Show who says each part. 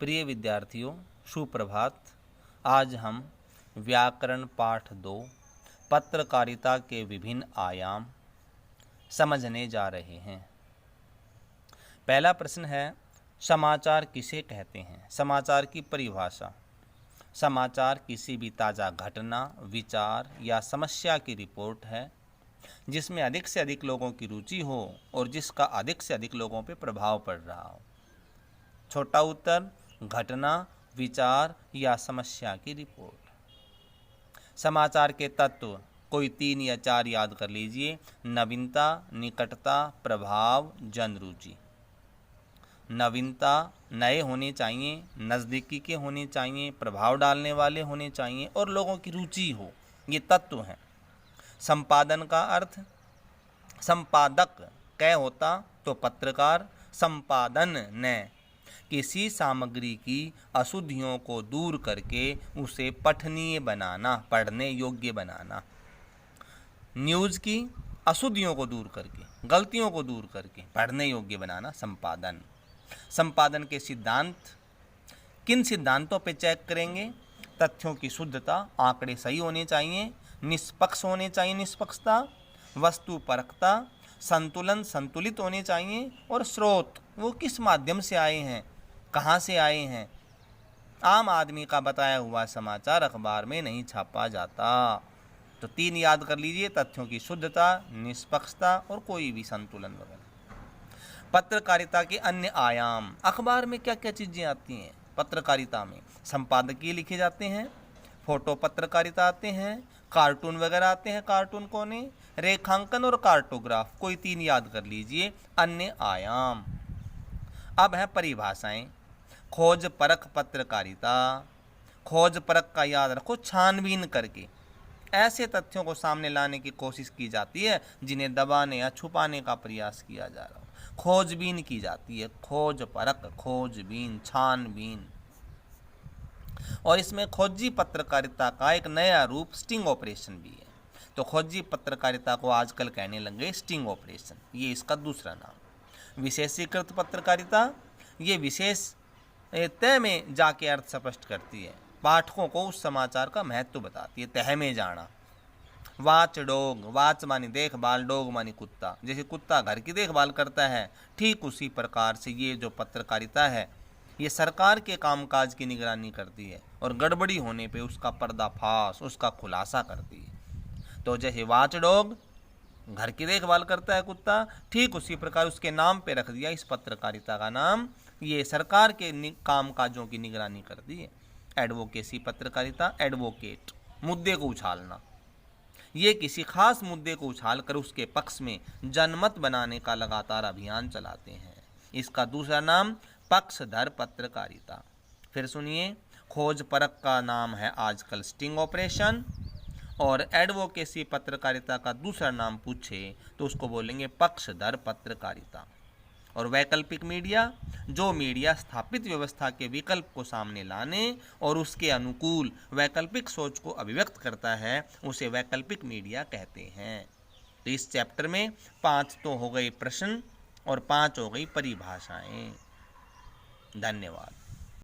Speaker 1: प्रिय विद्यार्थियों, सुप्रभात। आज हम व्याकरण पाठ 2 पत्रकारिता के विभिन्न आयाम समझने जा रहे हैं। पहला प्रश्न है, समाचार किसे कहते हैं? समाचार की परिभाषा। समाचार किसी भी ताज़ा घटना, विचार या समस्या की रिपोर्ट है जिसमें अधिक से अधिक लोगों की रुचि हो और जिसका अधिक से अधिक लोगों पर प्रभाव पड़ रहा हो। छोटा उत्तर, घटना, विचार या समस्या की रिपोर्ट। समाचार के तत्व कोई 3 या 4 याद कर लीजिए। नवीनता, निकटता, प्रभाव, जनरुचि। नवीनता, नए होने चाहिए, नज़दीकी के होने चाहिए, प्रभाव डालने वाले होने चाहिए और लोगों की रुचि हो, ये तत्व हैं। संपादन का अर्थ, संपादक कै होता तो पत्रकार। संपादन ने किसी सामग्री की अशुद्धियों को दूर करके उसे पठनीय बनाना, पढ़ने योग्य बनाना। न्यूज़ की अशुद्धियों को दूर करके, गलतियों को दूर करके पढ़ने योग्य बनाना संपादन। संपादन के सिद्धांत, किन सिद्धांतों पे चेक करेंगे? तथ्यों की शुद्धता, आंकड़े सही होने चाहिए, निष्पक्ष होने चाहिए, निष्पक्षता, वस्तुपरकता, संतुलन, संतुलित होने चाहिए और स्रोत, वो किस माध्यम से आए हैं, कहाँ से आए हैं। आम आदमी का बताया हुआ समाचार अखबार में नहीं छापा जाता। तो 3 याद कर लीजिए, तथ्यों की शुद्धता, निष्पक्षता और कोई भी संतुलन वगैरह। पत्रकारिता के अन्य आयाम, अखबार में क्या क्या चीज़ें आती हैं? पत्रकारिता में संपादकीय लिखे जाते हैं, फोटो पत्रकारिता आते हैं, कार्टून वगैरह आते हैं, कार्टून कोने, रेखांकन और कार्टोग्राफ। कोई 3 याद कर लीजिए अन्य आयाम। अब है परिभाषाएं। खोज परख पत्रकारिता। खोज परख का याद रखो, छानबीन करके ऐसे तथ्यों को सामने लाने की कोशिश की जाती है जिन्हें दबाने या छुपाने का प्रयास किया जा रहा हो। खोजबीन की जाती है, खोज परख, खोजबीन, छानबीन। और इसमें खोजी पत्रकारिता का एक नया रूप स्टिंग ऑपरेशन भी है। तो खोजी पत्रकारिता को आजकल कहने लगे स्टिंग ऑपरेशन, ये इसका दूसरा नाम। विशेषीकृत पत्रकारिता, ये विशेष तय में जाके अर्थ स्पष्ट करती है, पाठकों को उस समाचार का महत्व बताती है, तह में जाना। वाच डॉग, वाच मानी देखभाल, डॉग मानी कुत्ता। जैसे कुत्ता घर की देखभाल करता है, ठीक उसी प्रकार से ये जो पत्रकारिता है ये सरकार के कामकाज की निगरानी करती है और गड़बड़ी होने पे उसका पर्दाफाश, उसका खुलासा करती है। तो जैसे वाच डॉग घर की देखभाल करता है कुत्ता, ठीक उसी प्रकार उसके नाम पे रख दिया इस पत्रकारिता का नाम, ये सरकार के कामकाजों की निगरानी करती है। एडवोकेसी पत्रकारिता, एडवोकेट, मुद्दे को उछालना, ये किसी खास मुद्दे को उछालकर उसके पक्ष में जनमत बनाने का लगातार अभियान चलाते हैं। इसका दूसरा नाम पक्षधर पत्रकारिता। फिर सुनिए, खोज परख का नाम है आजकल स्टिंग ऑपरेशन, और एडवोकेसी पत्रकारिता का दूसरा नाम पूछे तो उसको बोलेंगे पक्षधर पत्रकारिता। और वैकल्पिक मीडिया, जो मीडिया स्थापित व्यवस्था के विकल्प को सामने लाने और उसके अनुकूल वैकल्पिक सोच को अभिव्यक्त करता है, उसे वैकल्पिक मीडिया कहते हैं। तो इस चैप्टर में 5 तो हो गए प्रश्न और 5 हो गई परिभाषाएं। धन्यवाद।